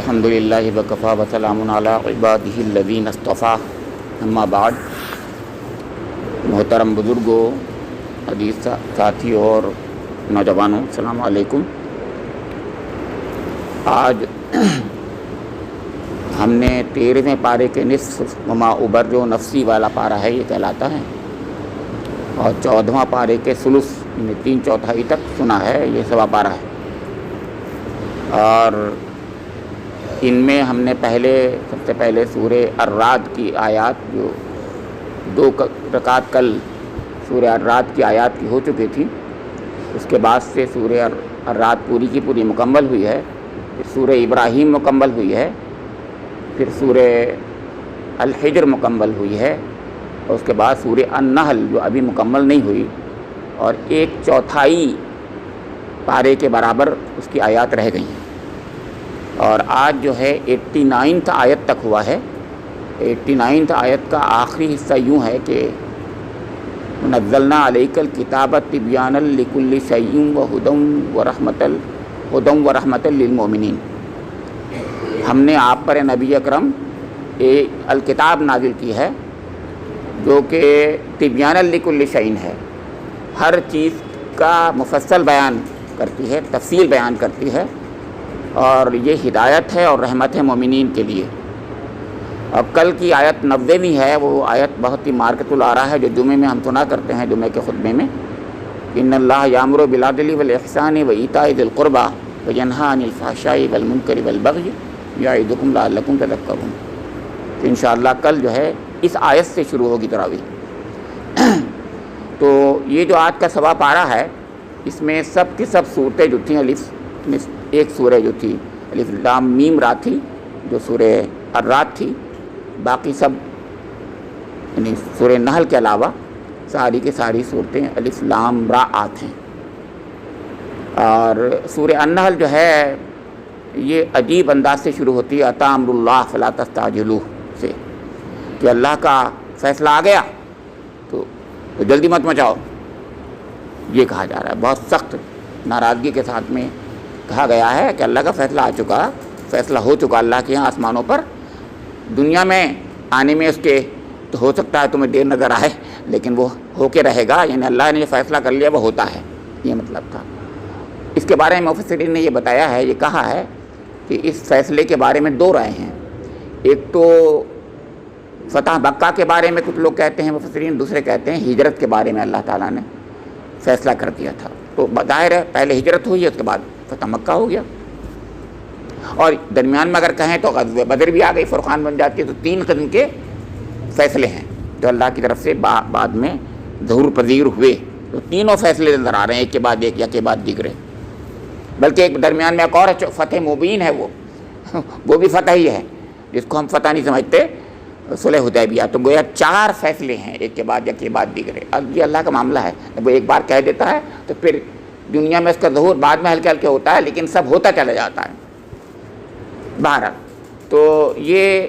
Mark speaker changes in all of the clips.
Speaker 1: الحمدللہ وکفیٰ وسلام علی عبادہ الذین اصطفیٰ اما بعد۔ محترم بزرگوں، حدیث ساتھی اور نوجوانوں، السلام علیکم۔ آج ہم نے 13ویں پارے کے نصف وما اوبر جو نفسی والا پارہ ہے یہ کہلاتا ہے، اور 14واں پارے کے ثلث یعنی 3/4 تک سنا ہے، یہ سوا پارہ ہے۔ اور ان میں ہم نے سب سے پہلے سورہ الرعد کی آیات، جو 2 رکعت کل سورہ الرعد کی آیات کی ہو چکی تھی، اس کے بعد سے سورہ الرعد پوری کی پوری مکمل ہوئی ہے، پھر سورہ ابراہیم مکمل ہوئی ہے، پھر سورہ الحجر مکمل ہوئی ہے، اور اس کے بعد سورہ النحل جو ابھی مکمل نہیں ہوئی، اور 1/4 پارے کے برابر اس کی آیات رہ گئی ہیں۔ اور آج جو ہے 89 آیت تک ہوا ہے۔ 89 آیت کا آخری حصہ یوں ہے کہ نزلنا علیک الکتاب تبیانا لکل شیء وہدی ورحمۃ للمؤمنین۔ ہم نے آپ پر نبی اکرم الکتاب نازل کی ہے جو کہ تبیانا لکل شیء ہے، ہر چیز کا مفصل بیان کرتی ہے، تفصیل بیان کرتی ہے، اور یہ ہدایت ہے اور رحمت ہے مومنین کے لیے۔ اب کل کی آیت 90ویں ہے، وہ آیت بہت ہی مارکت الارا ہے، جو جمعے میں ہم سنا کرتے ہیں، جمعے کے خطبے میں، ان اللہ یامر بالعدل والاحسان وایتاء ذی القربى وینہی عن الفحشاء والمنکر والبغی یعظکم لعلکم تذکرون۔ تو انشاءاللہ کل جو ہے اس آیت سے شروع ہوگی تراویح۔ تو یہ جو آج کا سوا پارہ ہے، اس میں سب کی سب صورتیں جو تھیں، ایک سورہ جو تھی الف لام میم را تھی، جو سورہ الرعد تھی، باقی سب یعنی سورہ نحل کے علاوہ ساری کی ساری صورتیں الف لام را آت ہیں۔ اور سورہ النحل جو ہے یہ عجیب انداز سے شروع ہوتی ہے، اتی امر اللہ فلا تستعجلوہ سے، کہ اللہ کا فیصلہ آ گیا تو جلدی مت مچاؤ، یہ کہا جا رہا ہے۔ بہت سخت ناراضگی کے ساتھ میں کہا گیا ہے کہ اللہ کا فیصلہ آ چکا، فیصلہ ہو چکا اللہ کے یہاں آسمانوں پر، دنیا میں آنے میں اس کے تو ہو سکتا ہے تمہیں دیر نظر آئے، لیکن وہ ہو کے رہے گا، یعنی اللہ نے جو فیصلہ کر لیا وہ ہوتا ہے، یہ مطلب تھا۔ اس کے بارے میں مفسرین نے یہ بتایا ہے، یہ کہا ہے کہ اس فیصلے کے بارے میں 2 رائے ہیں۔ ایک تو فتح مکہ کے بارے میں کچھ لوگ کہتے ہیں مفسرین، دوسرے کہتے ہیں ہجرت کے بارے میں اللہ تعالیٰ نے فیصلہ کر دیا تھا۔ تو ظاہر ہے پہلے ہجرت ہوئی ہے، اس کے بعد فتح مکہ ہو گیا، اور درمیان میں اگر کہیں تو غزوہ بدر بھی آ گئی، فرقان بن جاتی ہے۔ تو 3 قسم کے فیصلے ہیں جو اللہ کی طرف سے بعد میں ظہور پذیر ہوئے۔ تو تینوں فیصلے نظر آ رہے ہیں، ایک کے بعد ایک یا کے بعد دیگرے، بلکہ ایک درمیان میں ایک اور فتح مبین ہے، وہ بھی فتح ہی ہے، جس کو ہم فتح نہیں سمجھتے، صلح حدیبیہ۔ تو گویا 4 فیصلے ہیں، ایک کے بعد یا کے بعد دیگرے۔ اب یہ اللہ کا معاملہ ہے، وہ ایک بار کہہ دیتا ہے تو پھر دنیا میں اس کا ظہور بعد میں ہلکے ہلکے ہوتا ہے، لیکن سب ہوتا چلا جاتا ہے بہرحال۔ تو یہ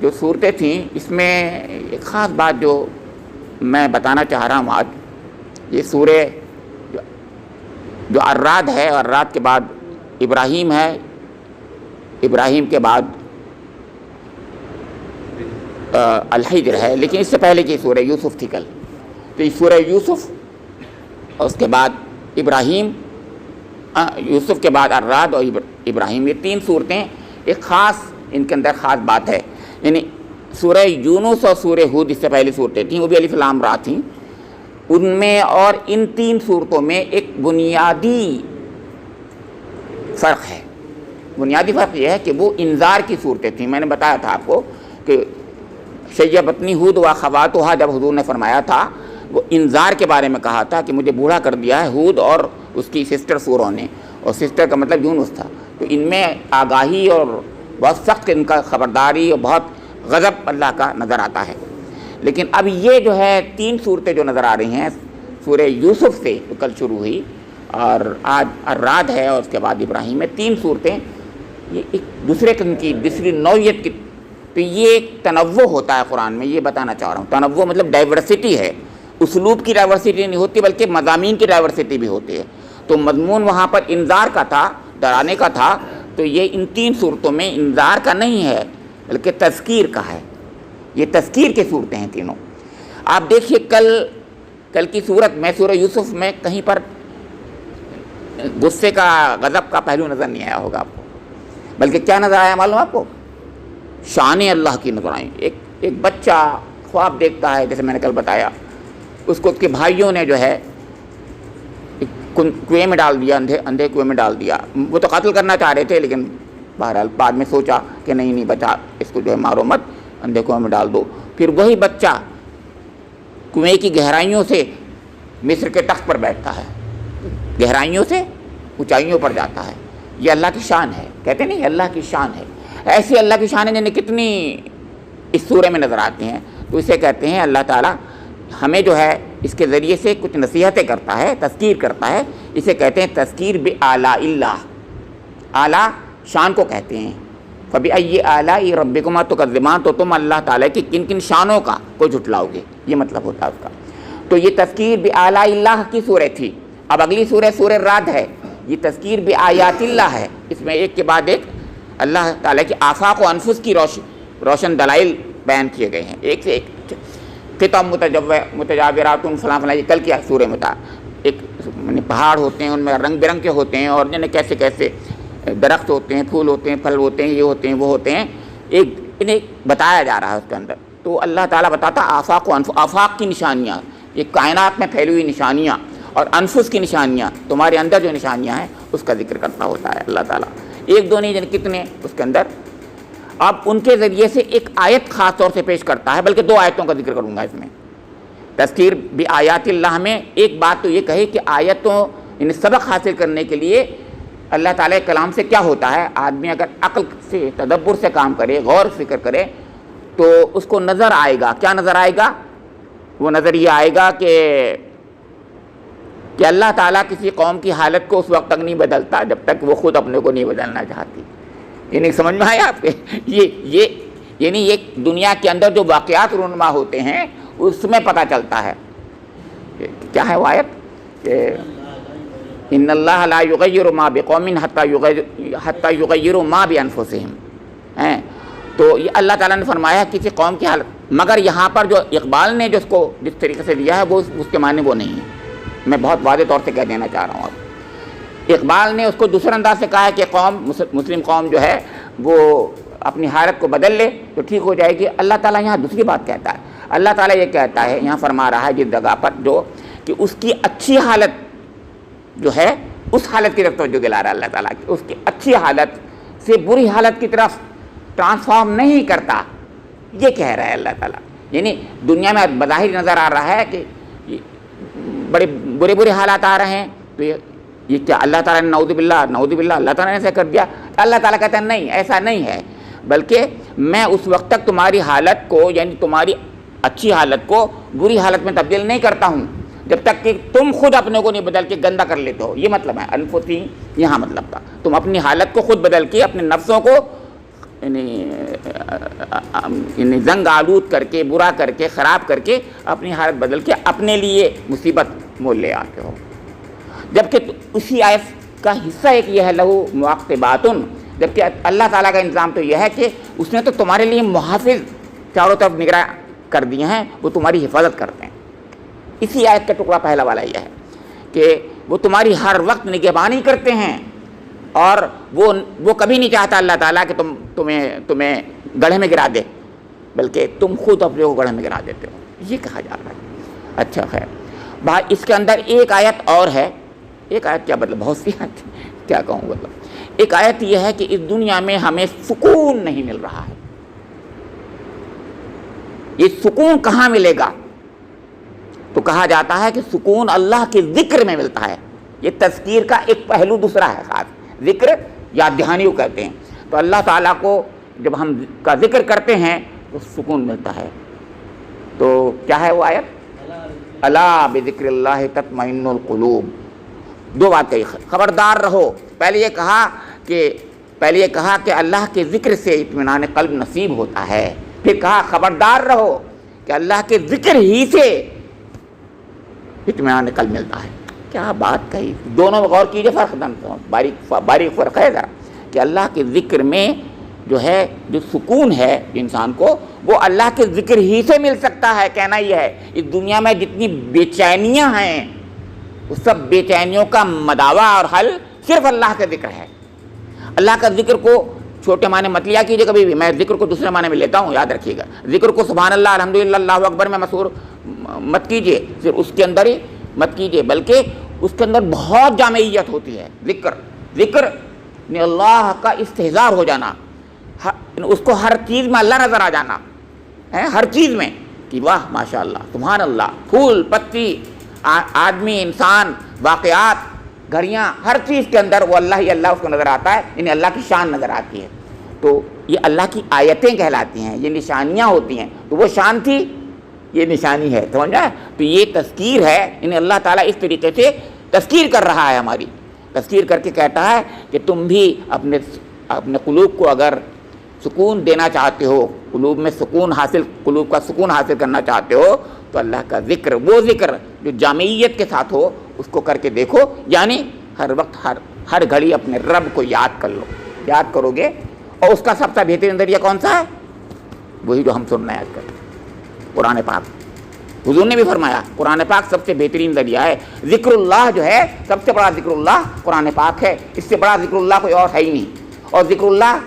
Speaker 1: جو صورتیں تھیں، اس میں ایک خاص بات جو میں بتانا چاہ رہا ہوں آج، یہ سورہ جو الرعد ہے، اور الرعد کے بعد ابراہیم ہے، ابراہیم کے بعد الحجر ہے، لیکن اس سے پہلے کی سورہ یوسف تھی کل۔ تو یہ سورہ یوسف اور اس کے بعد ابراہیم، یوسف کے بعد الرعد اور ابراہیم، یہ 3 صورتیں ایک خاص، ان کے اندر خاص بات ہے۔ یعنی سورہ یونس اور سورہ ہود اس سے پہلی صورتیں تھیں، وہ بھی الف لام را تھیں، ان میں اور ان 3 صورتوں میں ایک بنیادی فرق ہے۔ بنیادی فرق یہ ہے کہ وہ انذار کی صورتیں تھیں۔ میں نے بتایا تھا آپ کو کہ شیبتنی ہود و اخواتھا، جب حضور نے فرمایا تھا، وہ انذار کے بارے میں کہا تھا کہ مجھے بوڑھا کر دیا ہے ہود اور اس کی سسٹر سوروں نے، اور سسٹر کا مطلب یونس تھا۔ تو ان میں آگاہی اور بہت سخت ان کا خبرداری اور بہت غضب اللہ کا نظر آتا ہے۔ لیکن اب یہ جو ہے 3 صورتیں جو نظر آ رہی ہیں، سورہ یوسف سے جو کل شروع ہوئی، اور آج الرعد ہے، اور اس کے بعد ابراہیم ہے، 3 صورتیں یہ ایک دوسرے قسم کی، دوسری نوعیت کی۔ تو یہ ایک تنوع ہوتا ہے قرآن میں، یہ بتانا چاہ رہا ہوں۔ تنوع مطلب ڈائیورسٹی ہے، اسلوب کی ڈائیورسٹی نہیں ہوتی بلکہ مضامین کی ڈائیورسٹی بھی ہوتی ہے۔ تو مضمون وہاں پر انذار کا تھا، ڈرانے کا تھا، تو یہ ان 3 صورتوں میں انذار کا نہیں ہے بلکہ تذکیر کا ہے. یہ تذکیر کی صورتیں ہیں تینوں. آپ دیکھیے کل کی صورت میں سورہ یوسف میں کہیں پر غصے کا غضب کا پہلو نظر نہیں آیا ہوگا آپ کو، بلکہ کیا نظر آیا معلوم آپ کو؟ شان اللہ کی نظر آئی. ایک بچہ خواب دیکھتا ہے، جیسے میں نے کل بتایا، اس کو اس کے بھائیوں نے جو ہے کنویں میں ڈال دیا، اندھے کنویں میں ڈال دیا. وہ تو قتل کرنا چاہ رہے تھے، لیکن بہرحال بعد میں سوچا کہ نہیں بچا، اس کو جو ہے مارو مت، اندھے کنویں میں ڈال دو. پھر وہی بچہ کنویں کی گہرائیوں سے مصر کے تخت پر بیٹھتا ہے، گہرائیوں سے اونچائیوں پر جاتا ہے. یہ اللہ کی شان ہے. کہتے نہیں اللہ کی شان ہے. ایسی اللہ کی شان ہے جنہیں کتنی اس سورہ میں نظر آتی ہیں. تو اسے کہتے ہیں اللہ تعالیٰ ہمیں جو ہے اس کے ذریعے سے کچھ نصیحتیں کرتا ہے، تذکیر کرتا ہے. اسے کہتے ہیں تذکیر بآلاء اللہ. اعلیٰ شان کو کہتے ہیں. فبأي آلاء ربكما تكذبان، تو تم اللہ تعالیٰ کی کن کن شانوں کا کو جھٹلاؤ گے، یہ مطلب ہوتا ہے اس کا. تو یہ تذکیر بآلاء اللہ کی سورہ تھی. اب اگلی سورہ رعد ہے. یہ تذکیر بآیات اللہ ہے. اس میں ایک کے بعد ایک اللہ تعالیٰ کی آفاق و انفس کی روشن دلائل بیان کیے گئے ہیں، ایک سے ایک. قطع متجاورات فلاں فلاں، یہ کل کیا سورہ میں تھا. ایک پہاڑ ہوتے ہیں، ان میں رنگ برنگ کے ہوتے ہیں، اور جنہیں کیسے کیسے درخت ہوتے ہیں، پھول ہوتے ہیں، پھل ہوتے ہیں، یہ ہوتے ہیں وہ ہوتے ہیں. انہیں بتایا جا رہا ہے اس کے اندر. تو اللہ تعالیٰ بتاتا آفاق و آفاق کی نشانیاں، یہ کائنات میں پھیلی ہوئی نشانیاں، اور انفس کی نشانیاں، تمہارے اندر جو نشانیاں ہیں اس کا ذکر کرتا ہوتا ہے اللہ تعالیٰ. ایک دو نہیں، کتنے اس کے اندر. اب ان کے ذریعے سے ایک آیت خاص طور سے پیش کرتا ہے، بلکہ 2 آیتوں کا ذکر کروں گا اس میں. تذکیر بآیات اللہ میں ایک بات تو یہ کہے کہ آیتوں یعنی سبق حاصل کرنے کے لیے اللہ تعالیٰ کے کلام سے کیا ہوتا ہے. آدمی اگر عقل سے تدبر سے کام کرے، غور فکر کرے، تو اس کو نظر آئے گا. کیا نظر آئے گا؟ وہ نظر یہ آئے گا کہ اللہ تعالیٰ کسی قوم کی حالت کو اس وقت تک نہیں بدلتا جب تک وہ خود اپنے کو نہیں بدلنا چاہتی. یہ نہیں سمجھ میں آیا آپ کے؟ یہ یعنی یہ دنیا کے اندر جو واقعات رونما ہوتے ہیں اس میں پتہ چلتا ہے. کیا ہے وہ آیت کہ ان اللہ لا یغیر ما بقوم حتی یغیروا ما بانفسہم. تو یہ اللہ تعالیٰ نے فرمایا کسی قوم کی حالت، مگر یہاں پر جو اقبال نے جو اس کو جس طریقے سے دیا ہے وہ اس کے معنی وہ نہیں ہے. میں بہت واضح طور سے کہہ دینا چاہ رہا ہوں. اب اقبال نے اس کو دوسرے انداز سے کہا ہے کہ مسلم قوم جو ہے وہ اپنی حالت کو بدل لے تو ٹھیک ہو جائے گی. اللہ تعالیٰ یہاں دوسری بات کہتا ہے. اللہ تعالیٰ یہ کہتا ہے، یہاں فرما رہا ہے جس جگہ پر جو کہ اس کی اچھی حالت جو ہے اس حالت کی طرف توجہ دلا رہا ہے اللہ تعالیٰ کی. اس کی اچھی حالت سے بری حالت کی طرف ٹرانسفارم نہیں کرتا، یہ کہہ رہا ہے اللہ تعالیٰ. یعنی دنیا میں بظاہر نظر آ رہا ہے کہ بڑے برے حالات آ رہے ہیں، تو یہ کیا اللہ تعالیٰ نے نعوذ باللہ اللہ تعالیٰ نے ایسا کر دیا. اللہ تعالیٰ کہتا ہے نہیں، ایسا نہیں ہے، بلکہ میں اس وقت تک تمہاری حالت کو یعنی تمہاری اچھی حالت کو بری حالت میں تبدیل نہیں کرتا ہوں جب تک کہ تم خود اپنے کو نہیں بدل کے گندا کر لیتے ہو. یہ مطلب ہے انفسی، یہاں مطلب تھا تم اپنی حالت کو خود بدل کے اپنے نفسوں کو یعنی زنگ آلود کر کے، برا کر کے، خراب کر کے اپنی حالت بدل کے اپنے لیے مصیبت مول لے آتے ہو. جبکہ اسی آیت کا حصہ ایک یہ ہے لہو معقباتن، جبکہ اللہ تعالیٰ کا انتظام تو یہ ہے کہ اس نے تو تمہارے لیے محافظ چاروں طرف نگراں کر دیے ہیں، وہ تمہاری حفاظت کرتے ہیں. اسی آیت کا ٹکڑا پہلا والا یہ ہے کہ وہ تمہاری ہر وقت نگہبانی کرتے ہیں، اور وہ کبھی نہیں چاہتا اللہ تعالیٰ کہ تمہیں گڑھے میں گرا دے، بلکہ تم خود اپنے کو گڑھے میں گرا دیتے ہو. یہ کہا جا رہا ہے. اچھا خیر، بھائی اس کے اندر ایک آیت اور ہے. ایک آیت کیا مطلب، بہت سی آیت کیا کہوں مطلب. ایک آیت یہ ہے کہ اس دنیا میں ہمیں سکون نہیں مل رہا ہے. یہ سکون کہاں ملے گا؟ تو کہا جاتا ہے کہ سکون اللہ کے ذکر میں ملتا ہے. یہ تذکیر کا ایک پہلو دوسرا ہے خاص، ذکر یا دھیانیو کہتے ہیں. تو اللہ تعالیٰ کو جب ہم کا ذکر کرتے ہیں تو سکون ملتا ہے. تو کیا ہے وہ آیت؟ الا بذکر اللہ تطمئن القلوب. 2 بات کہی، خبردار رہو. پہلے یہ کہا کہ اللہ کے ذکر سے اطمینان قلب نصیب ہوتا ہے. پھر کہا خبردار رہو کہ اللہ کے ذکر ہی سے اطمینان قلب ملتا ہے. کیا بات کہی. دونوں میں غور کیجیے، فرق باریک فرق ہے ذرا. کہ اللہ کے ذکر میں جو ہے جو سکون ہے انسان کو وہ اللہ کے ذکر ہی سے مل سکتا ہے. کہنا یہ ہے اس دنیا میں جتنی بے چینیاں ہیں اس سب بے چینیوں کا مداوا اور حل صرف اللہ کا ذکر ہے. اللہ کا ذکر کو چھوٹے معنی مت لیا کیجیے کبھی بھی. میں ذکر کو دوسرے معنی میں لیتا ہوں, یاد رکھیے گا. ذکر کو سبحان اللہ الحمدللہ اللہ اکبر میں مسحور مت کیجیے, صرف اس کے اندر ہی مت کیجیے, بلکہ اس کے اندر بہت جامعیت ہوتی ہے. ذکر نے اللہ کا استحضار ہو جانا, اس کو ہر چیز میں اللہ نظر آ جانا ہے, ہر چیز میں کہ واہ ماشاء اللہ سبحان اللہ, پھول پتی آدمی انسان واقعات گھڑیاں ہر چیز کے اندر وہ اللہ ہی اللہ اس کو نظر آتا ہے, انہیں اللہ کی شان نظر آتی ہے. تو یہ اللہ کی آیتیں کہلاتی ہیں, یہ نشانیاں ہوتی ہیں. تو وہ شان تھی, یہ نشانی ہے, سمجھا. تو یہ تذکیر ہے, انہیں اللہ تعالیٰ اس طریقے سے تذکیر کر رہا ہے, ہماری تذکیر کر کے کہتا ہے کہ تم بھی اپنے قلوب کو اگر سکون دینا چاہتے ہو, قلوب میں سکون حاصل, قلوب کا سکون حاصل کرنا چاہتے ہو تو اللہ کا ذکر, وہ ذکر جو جامعیت کے ساتھ ہو اس کو کر کے دیکھو. یعنی ہر وقت ہر گھڑی اپنے رب کو یاد کر لو, یاد کرو گے. اور اس کا سب سے بہترین ذریعہ کون سا ہے؟ وہی جو ہم سن رہے ہیں آج کل, قرآن پاک. حضور نے بھی فرمایا قرآن پاک سب سے بہترین ذریعہ ہے. ذکر اللہ جو ہے سب سے بڑا ذکر اللہ قرآن پاک ہے, اس سے بڑا ذکر اللہ کوئی اور ہے ہی نہیں. اور ذکر اللہ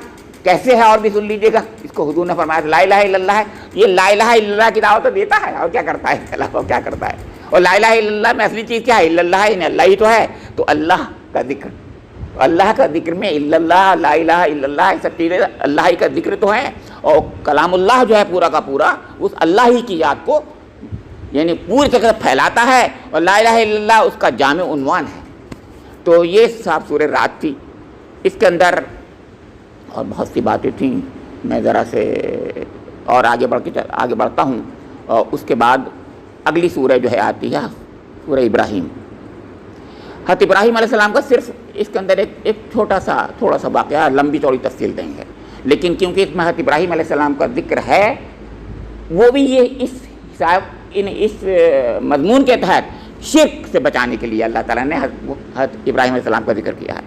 Speaker 1: کیسے ہے اور بھی سن لیجیے گا. اس کو حضور نے فرمایا لا الہ الا اللہ ہے. یہ لا الہ الا اللہ کی دعوت تو دیتا ہے, اور کیا کرتا ہے, اللہ کیا کرتا ہے. اور لا الہ الا اللہ میں اصلی چیز کیا ہے؟ الا اللہ ہے, اللہ ہی تو ہے. تو اللہ کا ذکر, اللہ کا ذکر میں الا اللہ, لا الہ الا اللہ, سب چیزیں اللہ ہی کا ذکر تو ہے. اور کلام اللہ جو ہے پورا کا پورا اس اللہ ہی کی یاد کو یعنی پوری طرح پھیلاتا ہے, اور لا الہ الا اللہ اس کا جامع عنوان ہے. تو یہ صاحب سورہ رات تھی. اس کے اندر اور بہت سی باتیں تھیں, میں ذرا سے اور آگے بڑھتا ہوں. اور اس کے بعد اگلی سورہ جو ہے آتی ہے سورہ ابراہیم. حضرت ابراہیم علیہ السلام کا صرف اس کے اندر ایک تھوڑا سا واقعہ, لمبی چوڑی تفصیل دیں گے, لیکن کیونکہ اس میں حضرت ابراہیم علیہ السلام کا ذکر ہے, وہ بھی یہ اس مضمون کے تحت شرک سے بچانے کے لیے اللہ تعالیٰ نے حضرت ابراہیم علیہ السلام کا ذکر کیا ہے.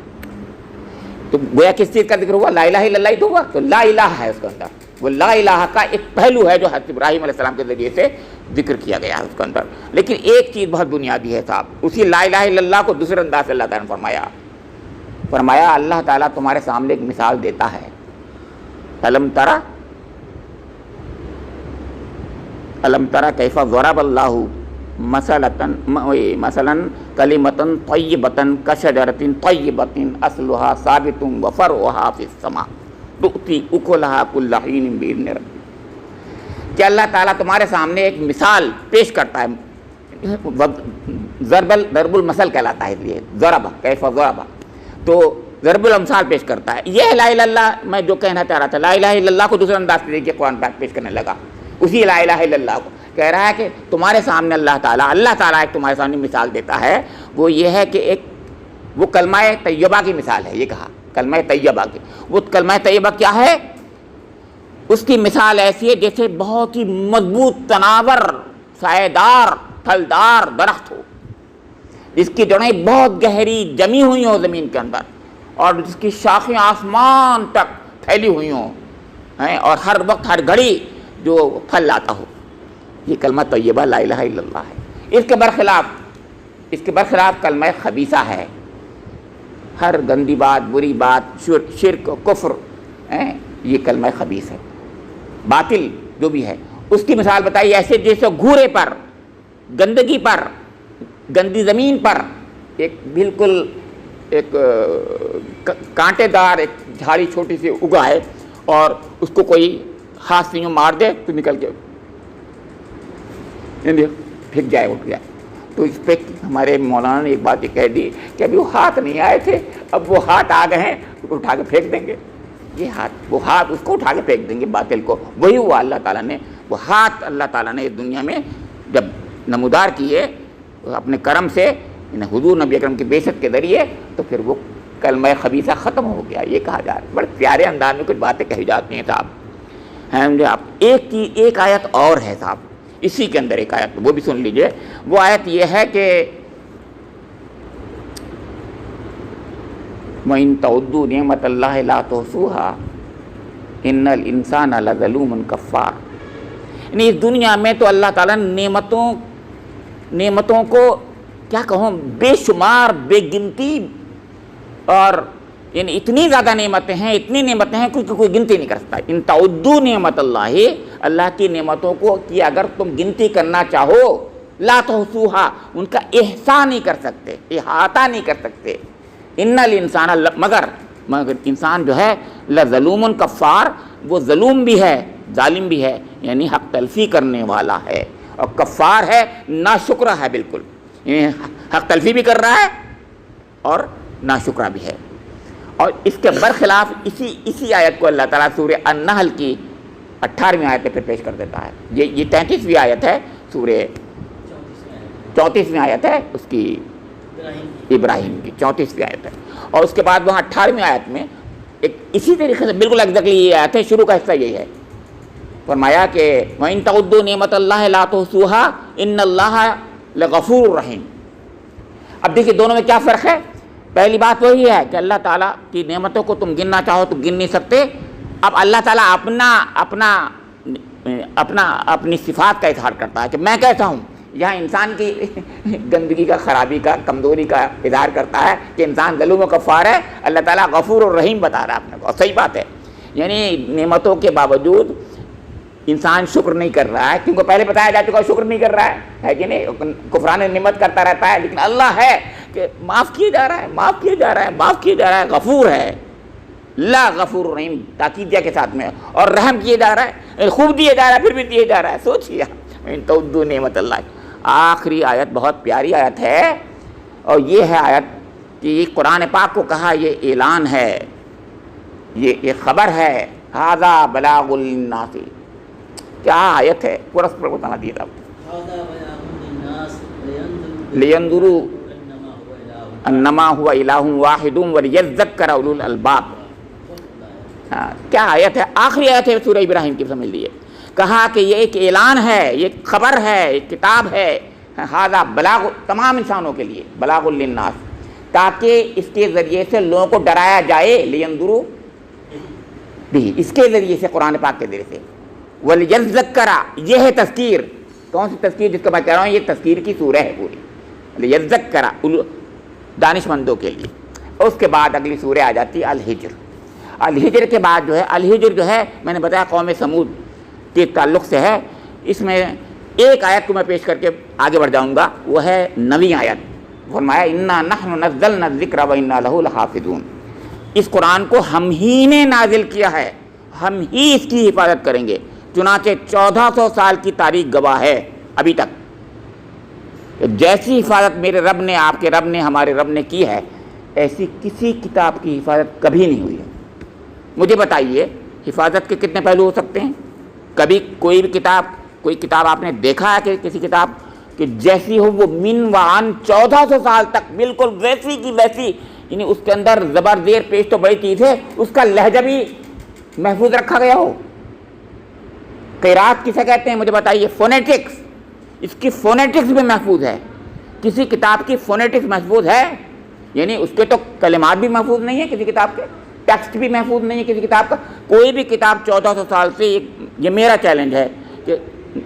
Speaker 1: تو گویا کس چیز کا ذکر ہوا؟ لا الہ الا اللہ ہی تو ہوا. تو لا الہ ہے اس کے اندر, وہ لا الہ کا ایک پہلو ہے جو حضرت ابراہیم علیہ السلام کے ذریعے سے ذکر کیا گیا ہے اس کے اندر. لیکن ایک چیز بہت بنیادی ہے صاحب, اسی لا الہ الا اللہ کو دوسرے انداز سے اللہ تعالیٰ نے فرمایا اللہ تعالیٰ تمہارے سامنے ایک مثال دیتا ہے. الم ترى کیف ضرب اللہ مثلا کلمۃ طیبۃ کشجرۃ طیبۃ اصلها ثابت وفرعها فی السماء تؤتی اکلها کل حین باذن ربها. کہ اللہ تعالیٰ تمہارے سامنے ایک مثال پیش کرتا ہے, ضرب المثل کہلاتا ہے, اس لیے ضرب کیف ضرب, تو ضرب الامثال پیش کرتا ہے. یہ لا الہ الا اللہ میں جو کہنا چاہ رہا تھا, لا الہ الا اللہ کو دوسرے انداز سے دیکھیے قرآن پاک پیش کرنے لگا. اسی لا الہ الا اللہ کو کہہ رہا ہے کہ تمہارے سامنے اللہ تعالیٰ ایک تمہارے سامنے مثال دیتا ہے. وہ یہ ہے کہ وہ کلمہ طیبہ کی مثال ہے. یہ کہا کلمہ طیبہ کی, وہ کلمہ طیبہ کیا ہے؟ اس کی مثال ایسی ہے جیسے بہت ہی مضبوط تناور سایہ دار پھلدار درخت ہو, جس کی جڑیں بہت گہری جمی ہوئی ہوں زمین کے اندر, اور جس کی شاخیں آسمان تک پھیلی ہوئی ہوں, اور ہر وقت ہر گھڑی جو پھل لاتا ہو. یہ کلمہ طیبہ لا الہ الا اللہ ہے. اس کے برخلاف کلمہ خبیثہ ہے. ہر گندی بات, بری بات, شرک, کفر, یہ کلمہ خبیث ہے. باطل جو بھی ہے اس کی مثال بتائی ایسے جیسے گھورے پر, گندگی پر, گندی زمین پر بالکل ایک کانٹے دار ایک جھاڑی چھوٹی سی اگائے, اور اس کو کوئی ہاتھ سے یوں مار دے تو نکل کے پھینک جائے, اٹھ جائے. تو اس پہ ہمارے مولانا نے ایک بات یہ کہہ دی کہ ابھی وہ ہاتھ نہیں آئے تھے, اب وہ ہاتھ آ گئے ہیں, اٹھا کے پھینک دیں گے. وہ ہاتھ اس کو اٹھا کے پھینک دیں گے باطل کو. وہی ہوا اللہ تعالیٰ نے, وہ ہاتھ اللہ تعالیٰ نے اس دنیا میں جب نمودار کیے اپنے کرم سے حضور نبی اکرم کی بعثت کے ذریعے, تو پھر وہ کلمہ خبیثہ ختم ہو گیا. یہ کہا جا رہا ہے, بڑے پیارے انداز میں کچھ باتیں کہی جاتی ہیں صاحب. ایک آیت اور ہے صاحب, اسی کے اندر ایک آیت وہ بھی سن لیجئے. وہ آیت یہ ہے کہ وَإِن تَعُدُّوا نِعْمَتَ اللَّهِ لَا تُحْصُوهَا إِنَّ الْإِنسَانَ لَظَلُومٌ کَفَّارٌ۔ یعنی اس دنیا میں تو اللہ تعالیٰ نے نعمتوں کو کیا کہوں بے شمار بے گنتی اور یعنی اتنی زیادہ نعمتیں ہیں، اتنی نعمتیں ہیں کوئی گنتی نہیں کر سکتا۔ ان تعدوا نعمت اللہ، اللہ کی نعمتوں کو کہ اگر تم گنتی کرنا چاہو لا تحصوها، ان کا احصاء نہیں کر سکتے، احاطہ نہیں کر سکتے۔ ان الانسان، مگر انسان جو ہے لظلوم کفار، وہ ظلوم بھی ہے، ظالم بھی ہے، یعنی حق تلفی کرنے والا ہے، اور کفار ہے، ناشکرہ ہے بالکل، یعنی حق تلفی بھی کر رہا ہے اور ناشکرہ بھی ہے۔ اور اس کے برخلاف اسی آیت کو اللہ تعالیٰ سورہ النحل کی 18ویں آیت پہ پیش کر دیتا ہے۔ یہ 33ویں آیت ہے، سورہ 34ویں آیت ہے اس کی، ابراہیم کی 34ویں آیت ہے، اور اس کے بعد وہاں 18ویں آیت میں ایک اسی طریقے سے بالکل ایگزیکٹلی یہ آیت ہے، شروع کا حصہ یہی ہے، فرمایا کہ وَإِن تَعُدُّوا نِعْمَتَ اللَّهِ لَا تُحْصُوهَا إِنَّ اللَّهَ لَغَفُورٌ رَحِيمٌ۔ اب دیکھیے دونوں میں کیا فرق ہے۔ پہلی بات وہی ہے کہ اللہ تعالیٰ کی نعمتوں کو تم گننا چاہو تو گن نہیں سکتے۔ اب اللہ تعالیٰ اپنی صفات کا اظہار کرتا ہے کہ میں کیسا ہوں۔ یہاں انسان کی گندگی کا، خرابی کا، کمزوری کا اظہار کرتا ہے کہ انسان ظلوم و کفار ہے، اللہ تعالیٰ غفور اور رحیم بتا رہا ہے اپنے کو، اور صحیح بات ہے۔ یعنی نعمتوں کے باوجود انسان شکر نہیں کر رہا ہے، کیونکہ پہلے بتایا جا چکا شکر نہیں کر رہا ہے کہ نہیں، کفران نعمت کرتا رہتا ہے، لیکن اللہ ہے کہ معاف کیے جا رہا ہے، معاف کیے جا رہا ہے، معاف کیے جا رہا ہے، غفور ہے، لا غفور رحیم تاکیدیہ کے ساتھ میں، اور رحم کیے جا رہا ہے، خوب دیے جا رہا ہے، پھر بھی دیے جا رہا ہے۔ سوچیے ان تعدوا نعمت اللہ۔ آخری آیت بہت پیاری آیت ہے، اور یہ ہے آیت کہ یہ قرآن پاک کو کہا یہ اعلان ہے، یہ خبر ہے، ھذا بلاغ للناس۔ کیا آیت ہے، پورا بتانا دیے تھا، لینظروا انما هو الہ واحد ولیذکر اولو الالباب۔ کیا آیت ہے، آخری آیت ہے سورہ ابراہیم کی، سمجھ لیجیے۔ کہا کہ یہ ایک اعلان ہے، یہ خبر ہے، ایک کتاب ہے، ھذا بلاغ تمام انسانوں کے لیے، بلاغ للناس، تاکہ اس کے ذریعے سے لوگوں کو ڈرایا جائے، لینظروا بھی، اس کے ذریعے سے، قرآن پاک کے ذریعے سے، ولیذکر، یہ ہے تذکیر۔ کون سی تذکیر جس کو میں کہہ رہا ہوں، یہ تذکیر کی سورہ ہے پوری، لیذکر دانش مندوں کے لیے۔ اس کے بعد اگلی سورہ آ جاتی ہے الحجر۔ الحجر کے بعد جو ہے، الحجر جو ہے میں نے بتایا قوم سمود کے تعلق سے ہے۔ اس میں ایک آیت کو میں پیش کر کے آگے بڑھ جاؤں گا، وہ ہے 9ویں آیت۔ فرمایا انا نحن نزلنا الذکر وانا لہ لحافظون۔ اس قرآن کو ہم ہی نے نازل کیا ہے، ہم ہی اس کی حفاظت کریں گے، چنانچہ 1400 سال کی تاریخ گواہ ہے ابھی تک۔ جیسی حفاظت میرے رب نے، آپ کے رب نے، ہمارے رب نے کی ہے، ایسی کسی کتاب کی حفاظت کبھی نہیں ہوئی ہے۔ مجھے بتائیے حفاظت کے کتنے پہلو ہو سکتے ہیں؟ کبھی کوئی کتاب آپ نے دیکھا ہے کہ کسی کتاب کہ جیسی ہو وہ من و عن 1400 سال تک بالکل ویسی کی ویسی، یعنی اس کے اندر زبر زیر پیش تو بڑی چیز ہے، اس کا لہجہ بھی محفوظ رکھا گیا ہو۔ قراءت کسے کہتے ہیں مجھے بتائیے؟ فونیٹکس، اس کی فونیٹکس بھی محفوظ ہے۔ کسی کتاب کی فونیٹکس محفوظ ہے؟ یعنی اس کے تو کلمات بھی محفوظ نہیں ہیں کسی کتاب کے، ٹیکسٹ بھی محفوظ نہیں ہے کسی کتاب کا۔ کوئی بھی کتاب 1400 سال سے، یہ میرا چیلنج ہے کہ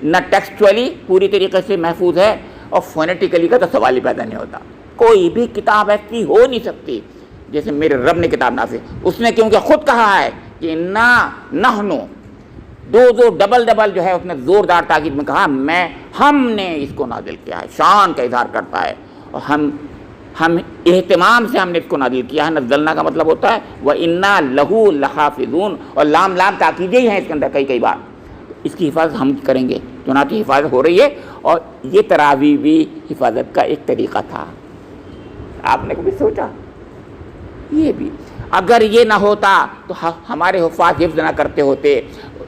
Speaker 1: نہ ٹیکسچولی پوری طریقے سے محفوظ ہے، اور فونیٹیکلی کا تو سوال ہی پیدا نہیں ہوتا۔ کوئی بھی کتاب ایسی ہو نہیں سکتی جیسے میرے رب نے کتاب نازل، اس نے کیونکہ خود کہا ہے کہ انا نحن، دو ڈبل جو ہے اس نے زوردار تاکید میں کہا، ہم نے اس کو نازل کیا ہے، شان کا اظہار کرتا ہے، اور ہم اہتمام سے ہم نے اس کو نازل کیا ہے۔ نزلنا کا مطلب ہوتا ہے وَإِنَّا لَهُ لَحَافِظُونَ، اور لام تاکیدی ہی ہیں اس کے اندر کئی بار، اس کی حفاظت ہم کریں گے، چنانچہ حفاظت ہو رہی ہے۔ اور یہ تراویح بھی حفاظت کا ایک طریقہ تھا۔ آپ نے کبھی سوچا یہ بھی اگر یہ نہ ہوتا تو ہمارے حفاظ حفظ نہ کرتے ہوتے،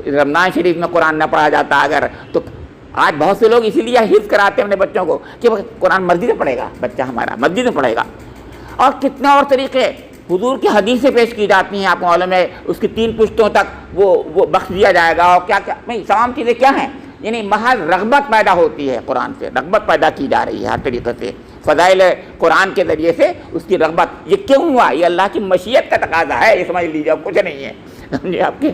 Speaker 1: رمضان شریف میں قرآن نہ پڑھا جاتا اگر، تو آج بہت سے لوگ اسی لیے حفظ کراتے ہیں اپنے بچوں کو کہ قرآن مسجد میں پڑھے گا، بچہ ہمارا مسجد میں پڑھے گا۔ اور کتنے اور طریقے، حضور کی حدیثیں پیش کی جاتی ہیں، آپ کو معلوم ہے، اس کی 3 پشتوں تک وہ بخش دیا جائے گا، اور کیا تمام چیزیں کیا ہیں، یعنی محض رغبت پیدا ہوتی ہے، قرآن سے رغبت پیدا کی جا رہی ہے ہر طریقے سے، فضائل قرآن کے ذریعے سے اس کی رغبت. یہ کیوں ہوا؟ یہ اللہ کی مشیت کا تقاضا ہے، یہ سمجھ لیجیے، اب کچھ نہیں ہے. آپ کے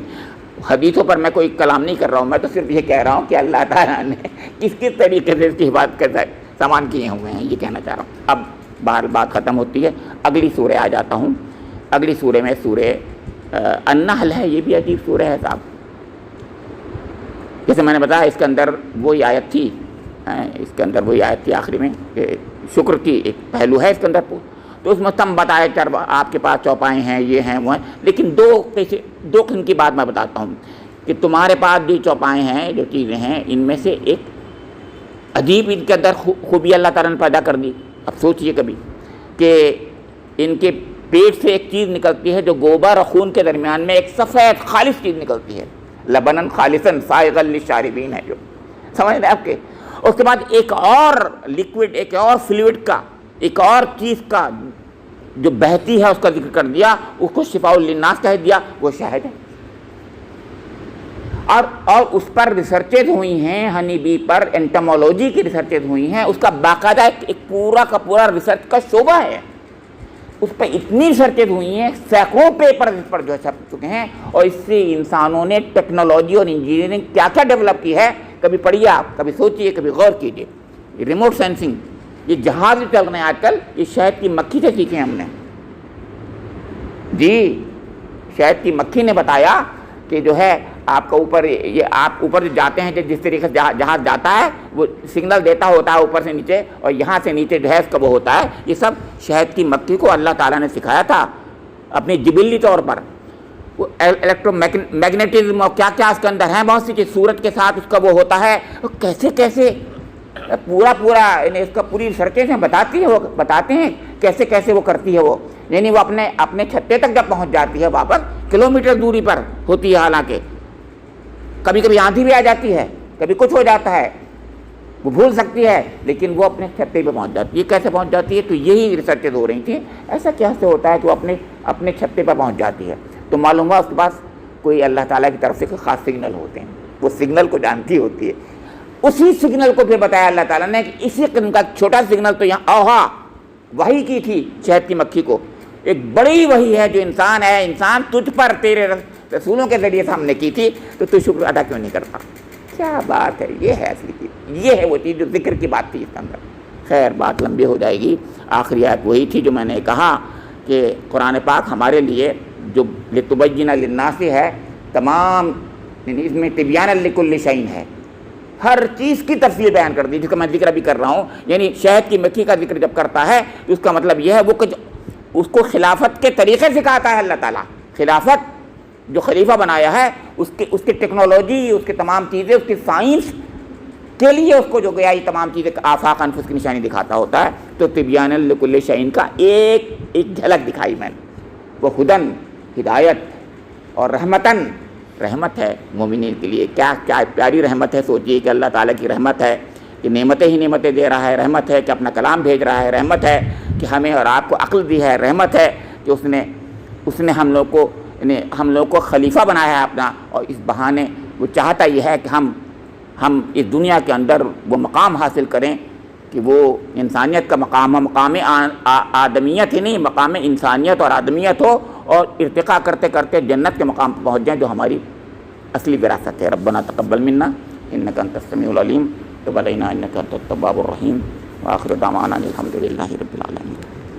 Speaker 1: حدیثوں پر میں کوئی کلام نہیں کر رہا ہوں، میں تو صرف یہ کہہ رہا ہوں کہ اللہ تعالیٰ نے کس کس طریقے سے اس کی حفاظت کا سامان کیے ہوئے ہیں، یہ کہنا چاہ رہا ہوں. اب بہر بات ختم ہوتی ہے، اگلی سورہ آ جاتا ہوں. اگلی سورہ میں سورہ النحل ہے. یہ بھی عجیب سورہ ہے صاحب. جیسے میں نے بتایا اس کے اندر وہی آیت تھی، آخری میں کہ شکر کی ایک پہلو ہے اس کے اندر. تو اس میں تم بتائے آپ کے پاس چوپائے ہیں، یہ ہیں وہ ہیں، لیکن دو قسم کی بات میں بتاتا ہوں کہ تمہارے پاس جو چوپائے ہیں، جو چیزیں ہیں، ان میں سے ایک عجیب ان کے اندر خوبی اللہ تعالیٰ نے پیدا کر دی. اب سوچئے کبھی کہ ان کے پیٹ سے ایک چیز نکلتی ہے جو گوبر اور خون کے درمیان میں ایک سفید خالص چیز نکلتی ہے، لبنن خالصاً سائغا للشاربین ہے، جو سمجھ رہے آپ کے. اس کے بعد ایک اور لیکوڈ، ایک اور فلوئڈ کا، ایک اور چیز کا جو بہتی ہے اس کا ذکر کر دیا، اس کو شفاء للناس کہہ دیا، وہ شہد ہے. اور اس پر ریسرچز ہوئی ہیں، ہنی بی پر انٹمولوجی کی ریسرچز ہوئی ہیں، اس کا باقاعدہ ایک پورا کا پورا ریسرچ کا شعبہ ہے. اس پہ اتنی ریسرچز ہوئی ہیں، سینکڑوں پیپر اس پر جو ہے چھپ چکے ہیں، اور اس سے انسانوں نے ٹیکنالوجی اور انجینئرنگ کیا کیا ڈیولپ کی ہے، کبھی پڑھیے آپ، کبھی سوچئے، کبھی غور کیجئے. یہ ریموٹ سینسنگ، یہ جہاز جو چل رہے ہیں آج کل، یہ شہد کی مکھی سے سیکھے ہم نے. جی شہد کی مکھی نے بتایا کہ جو ہے آپ کا اوپر، یہ آپ اوپر جاتے ہیں، جس طریقے سے جہاز جاتا ہے وہ سگنل دیتا ہوتا ہے اوپر سے نیچے، اور یہاں سے نیچے جو ہے اس کا وہ ہوتا ہے. یہ سب شہد کی مکھی کو اللہ تعالیٰ نے سکھایا تھا اپنی جبلی طور پر. وہ الیکٹرو میگنیٹزم اور کیا کیا اس کے اندر ہیں، بہت سی چیز، سورج کے ساتھ اس کا وہ ہوتا ہے، کیسے کیسے پورا اس کا پوری ریسرچیں ہیں، بتاتے ہیں کیسے کیسے وہ کرتی ہے وہ. یعنی وہ اپنے چھتے تک جب پہنچ جاتی ہے واپس، کلومیٹر دوری پر ہوتی ہے، حالانکہ کبھی کبھی آندھی بھی آ جاتی ہے، کبھی کچھ ہو جاتا ہے، وہ بھول سکتی ہے، لیکن وہ اپنے چھتے پہ پہنچ جاتی ہے. کیسے پہنچ جاتی ہے؟ تو یہی ریسرچز ہو رہی تھیں، ایسا کیسے ہوتا ہے کہ وہ اپنے چھتے پہ پہنچ جاتی ہے. تو معلوم ہوا اس کے پاس کوئی اللہ تعالیٰ کی طرف سے کوئی خاص سگنل ہوتے ہیں، وہ سگنل کو جانتی ہوتی ہے. اسی سگنل کو پھر بتایا اللہ تعالیٰ نے کہ اسی قسم کا چھوٹا سگنل تو یہاں اوہا وحی کی تھی شہد کی مکھی کو. ایک بڑی وحی ہے جو انسان ہے، انسان تجھ پر تیرے رسولوں کے ذریعے سے ہم نے کی تھی، تو تو شکر ادا کیوں نہیں کرتا؟ کیا بات ہے، یہ ہے اصلی چیز، یہ ہے وہ چیز جو ذکر کی بات تھی اس کے اندر. خیر بات لمبی ہو جائے گی. آخری آیت وہی تھی جو میں نے کہا کہ قرآن پاک ہمارے لیے جو لتبین للناس ہے، تمام اس میں تبیان لکل شیء ہے، ہر چیز کی تفصیل بیان کر دی، جس کا میں ذکر ابھی کر رہا ہوں. یعنی شہد کی مکھی کا ذکر جب کرتا ہے تو اس کا مطلب یہ ہے وہ کہ اس کو خلافت کے طریقے سکھاتا ہے اللہ تعالیٰ. خلافت جو خلیفہ بنایا ہے، اس کی ٹیکنالوجی، اس کے تمام چیزیں، اس کی سائنس کے لیے اس کو جو گیا یہ تمام چیزیں آفاق انفس کی نشانی دکھاتا ہوتا ہے. تو تبیان لکل شیء کا ایک جھلک دکھائی میں نے، وہ ہدن، ہدایت، اور رحمتن، رحمت ہے مومنین کے لیے. کیا پیاری رحمت ہے. سوچئے کہ اللہ تعالیٰ کی رحمت ہے کہ نعمتیں ہی نعمتیں دے رہا ہے، رحمت ہے کہ اپنا کلام بھیج رہا ہے، رحمت ہے کہ ہمیں اور آپ کو عقل دی ہے، رحمت ہے کہ اس نے ہم لوگ کو خلیفہ بنایا ہے اپنا، اور اس بہانے وہ چاہتا یہ ہے کہ ہم اس دنیا کے اندر وہ مقام حاصل کریں کہ وہ انسانیت کا مقام ہو، مقام آدمیت ہی نہیں، مقام انسانیت اور آدمیت ہو، اور ارتقاء کرتے کرتے جنت کے مقام پر پہنچ جائیں جو ہماری اصلی وراثت ہے. ربنا تقبل منا انک انت السمیع العلیم وتب علینا انک انت التواب الرحیم. وآخر دعوانا الحمد للہ رب العالمین.